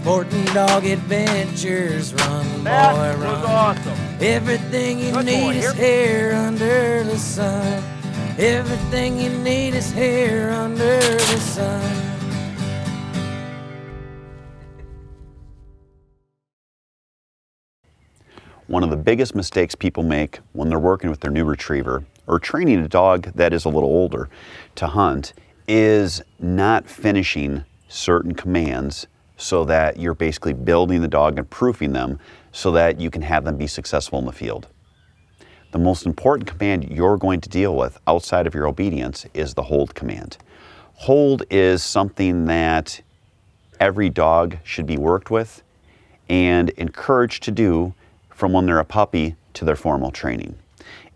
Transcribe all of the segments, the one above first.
Sporting Dog Adventures, run, boy, That run. was awesome. Everything you Good need boy. is here under the sun. Everything you need is here under the sun. One of the biggest mistakes people make when they're working with their new retriever or training a dog that is a little older to hunt is not finishing certain commands so that you're basically building the dog and proofing them so that you can have them be successful in the field. The most important command you're going to deal with outside of your obedience is the hold command. Hold is something that every dog should be worked with and encouraged to do from when they're a puppy to their formal training.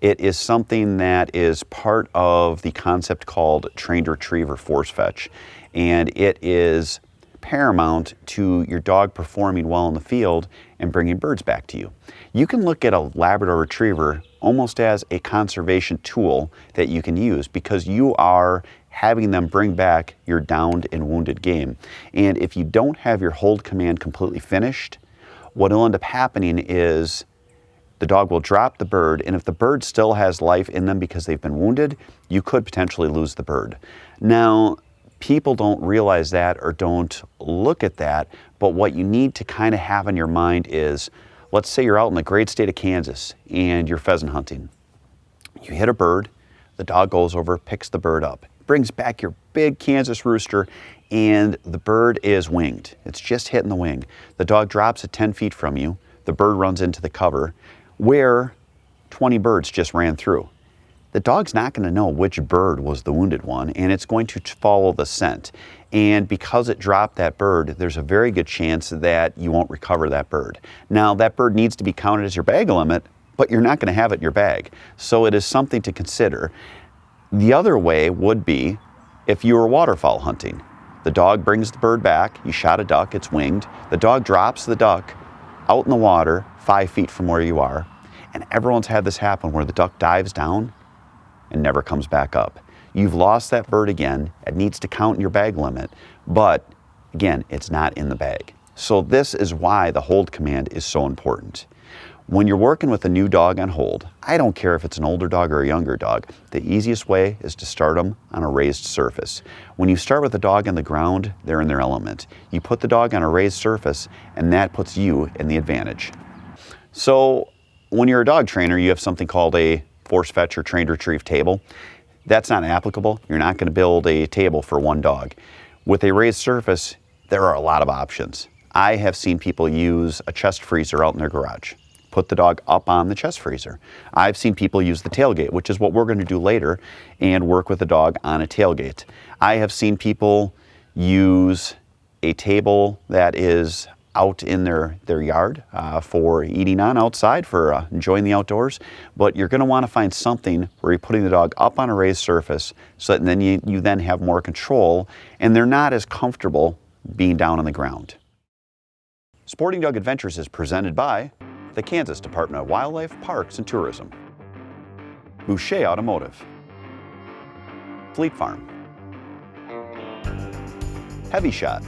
It is something that is part of the concept called trained retriever force fetch, and it is paramount to your dog performing well in the field and bringing birds back to you. You can look at a Labrador Retriever almost as a conservation tool that you can use because you are having them bring back your downed and wounded game. And if you don't have your hold command completely finished, what will end up happening is the dog will drop the bird, and if the bird still has life in them because they've been wounded, you could potentially lose the bird. Now, people don't realize that or don't look at that, but what you need to kind of have in your mind is, let's say you're out in the great state of Kansas and you're pheasant hunting. You hit a bird, the dog goes over, picks the bird up, brings back your big Kansas rooster, and the bird is winged. It's just hitting the wing. The dog drops it 10 feet from you. The bird runs into the cover where 20 birds just ran through. The dog's not going to know which bird was the wounded one, and it's going to follow the scent. And because it dropped that bird, there's a very good chance that you won't recover that bird. Now, that bird needs to be counted as your bag limit, but you're not going to have it in your bag. So it is something to consider. The other way would be if you were waterfowl hunting. The dog brings the bird back, you shot a duck, it's winged. The dog drops the duck out in the water 5 feet from where you are, and everyone's had this happen where the duck dives down and never comes back up. You've lost that bird again. It needs to count in your bag limit, but again, it's not in the bag. So this is why the hold command is so important. When you're working with a new dog on hold, I don't care if it's an older dog or a younger dog, the easiest way is to start them on a raised surface. When you start with a dog on the ground, they're in their element. You put the dog on a raised surface, and that puts you in the advantage. So when you're a dog trainer, you have something called a force fetch or trained retrieve table. That's not applicable. You're not going to build a table for one dog. With a raised surface, there are a lot of options. I have seen people use a chest freezer out in their garage. Put the dog up on the chest freezer. I've seen people use the tailgate, which is what we're going to do later, and work with the dog on a tailgate. I have seen people use a table that is out in their yard for eating on outside, for enjoying the outdoors, but you're going to want to find something where you're putting the dog up on a raised surface so that then you then have more control and they're not as comfortable being down on the ground. Sporting Dog Adventures is presented by the Kansas Department of Wildlife, Parks and Tourism, Boucher Automotive, Fleet Farm, Heavy Shot,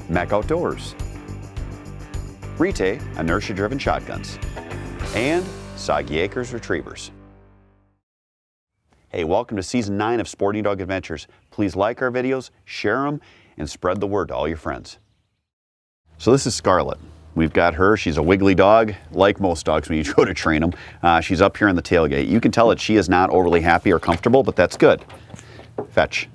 Mac Outdoors, Rite inertia-driven shotguns, and Soggy Acres Retrievers. Hey, welcome to Season 9 of Sporting Dog Adventures. Please like our videos, share them, and spread the word to all your friends. So this is Scarlet. We've got her. She's a wiggly dog, like most dogs when you go to train them. She's up here in the tailgate. You can tell that she is not overly happy or comfortable, but that's good. Fetch.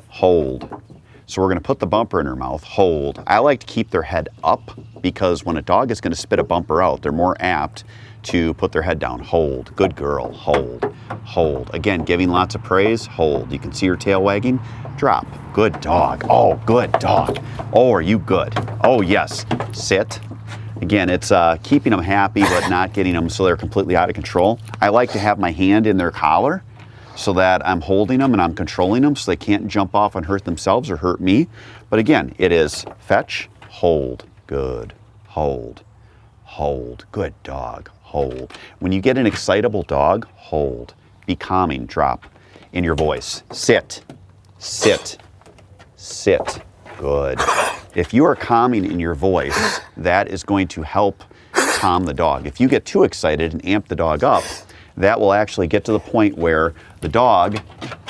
Hold. So we're going to put the bumper in her mouth. Hold. I like to keep their head up because when a dog is going to spit a bumper out, they're more apt to put their head down. Hold. Good girl. Hold. Hold. Again, giving lots of praise. Hold. You can see her tail wagging. Drop. Good dog. Oh, good dog. Oh, are you good? Oh, yes. Sit. Again, it's keeping them happy but not getting them so they're completely out of control. I like to have my hand in their collar so that I'm holding them and I'm controlling them so they can't jump off and hurt themselves or hurt me. But again, it is fetch, hold, good, hold, hold, good dog, hold. When you get an excitable dog, hold. Be calming, drop in your voice. Sit, sit, sit, Good. If you are calming in your voice, that is going to help calm the dog. If you get too excited and amp the dog up, that will actually get to the point where the dog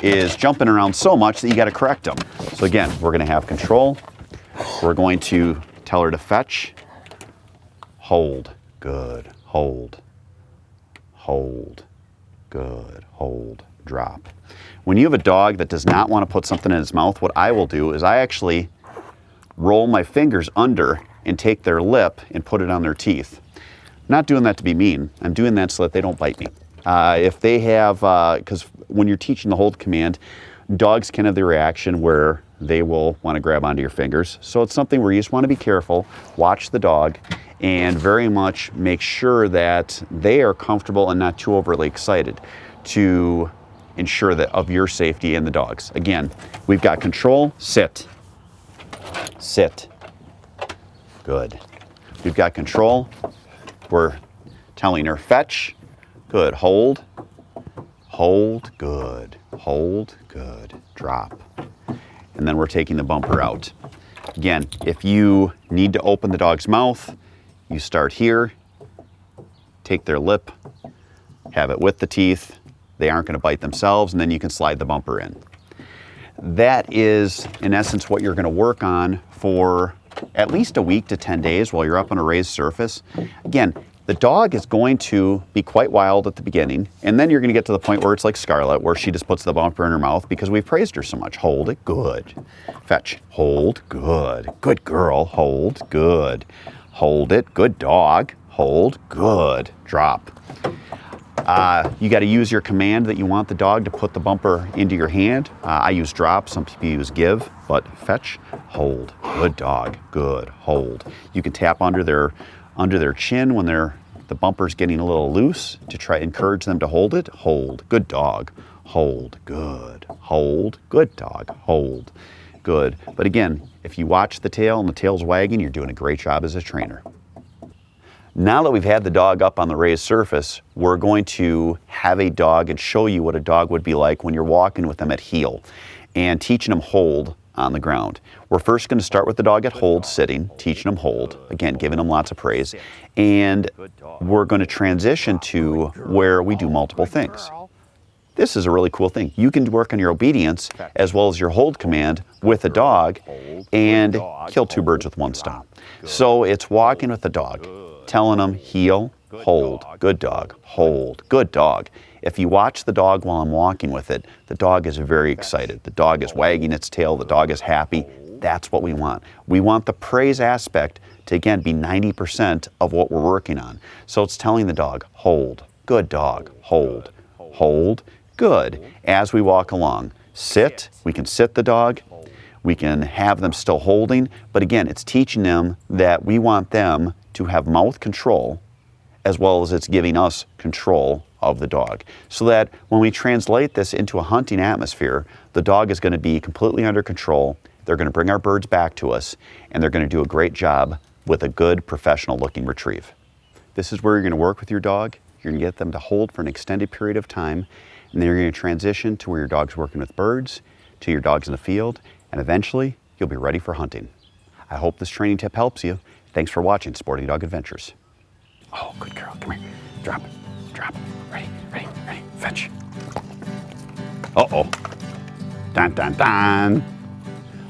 is jumping around so much that you got to correct them. So again, we're going to have control. We're going to tell her to fetch, hold, good, hold, hold, good, hold, drop. When you have a dog that does not want to put something in its mouth, what I will do is I actually roll my fingers under and take their lip and put it on their teeth. I'm not doing that to be mean. I'm doing that so that they don't bite me. If they have, because when you're teaching the hold command, dogs can have the reaction where they will want to grab onto your fingers. So it's something where you just want to be careful, watch the dog, and very much make sure that they are comfortable and not too overly excited to ensure that of your safety and the dog's. Again, we've got control, sit, sit, good. We've got control, we're telling her fetch, good, hold, hold, good, hold, good, drop. And then we're taking the bumper out. Again, if you need to open the dog's mouth, you start here, take their lip, have it with the teeth. They aren't going to bite themselves, and then you can slide the bumper in. That is, in essence, what you're going to work on for at least a week to 10 days while you're up on a raised surface. Again, the dog is going to be quite wild at the beginning, and then you're going to get to the point where it's like Scarlett, where she just puts the bumper in her mouth because we've praised her so much. Hold it, good. Fetch, hold, good. Good girl, hold, good. Hold it, good dog, hold, good. Drop. You got to use your command that you want the dog to put the bumper into your hand. I use drop, some people use give, but fetch, hold, good dog, good, hold. You can tap under their chin when the bumper's getting a little loose to try to encourage them to hold it. Hold, good dog, hold, good dog, hold, good. But again, if you watch the tail and the tail's wagging, you're doing a great job as a trainer. Now that we've had the dog up on the raised surface, we're going to have a dog and show you what a dog would be like when you're walking with them at heel and teaching them hold on the ground. We're first going to start with the dog at hold, sitting, teaching them hold, again, giving them lots of praise, and we're going to transition to where we do multiple things. This is a really cool thing. You can work on your obedience as well as your hold command with a dog and kill two birds with one stone. So it's walking with the dog, telling them heel, hold, good dog, hold, good dog. If you watch the dog while I'm walking with it, the dog is very excited. The dog is wagging its tail, the dog is happy. That's what we want. We want the praise aspect to, again, be 90% of what we're working on. So it's telling the dog, hold, good dog, hold, good. As we walk along, sit, we can sit the dog, we can have them still holding, but again, it's teaching them that we want them to have mouth control as well as it's giving us control of the dog. So that when we translate this into a hunting atmosphere, the dog is going to be completely under control. They're going to bring our birds back to us, and they're going to do a great job with a good professional looking retrieve. This is where you're going to work with your dog. You're going to get them to hold for an extended period of time, and then you're going to transition to where your dog's working with birds, to your dog's in the field, and eventually you'll be ready for hunting. I hope this training tip helps you. Thanks for watching Sporting Dog Adventures. Oh, good girl, come here. Drop, drop, ready, fetch. Uh-oh, dun, dun, dun.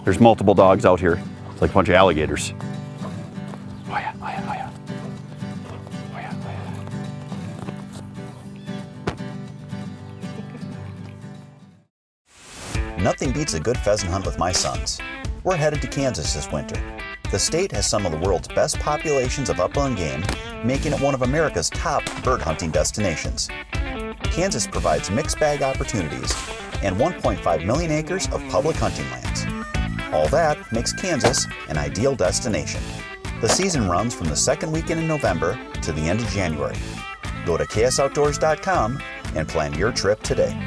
There's multiple dogs out here. It's like a bunch of alligators. Oh yeah, oh yeah, oh yeah. Oh yeah, oh yeah. Nothing beats a good pheasant hunt with my sons. We're headed to Kansas this winter. The state has some of the world's best populations of upland game, making it one of America's top bird hunting destinations. Kansas provides mixed bag opportunities and 1.5 million acres of public hunting lands. All that makes Kansas an ideal destination. The season runs from the second weekend in November to the end of January. Go to ksoutdoors.com and plan your trip today.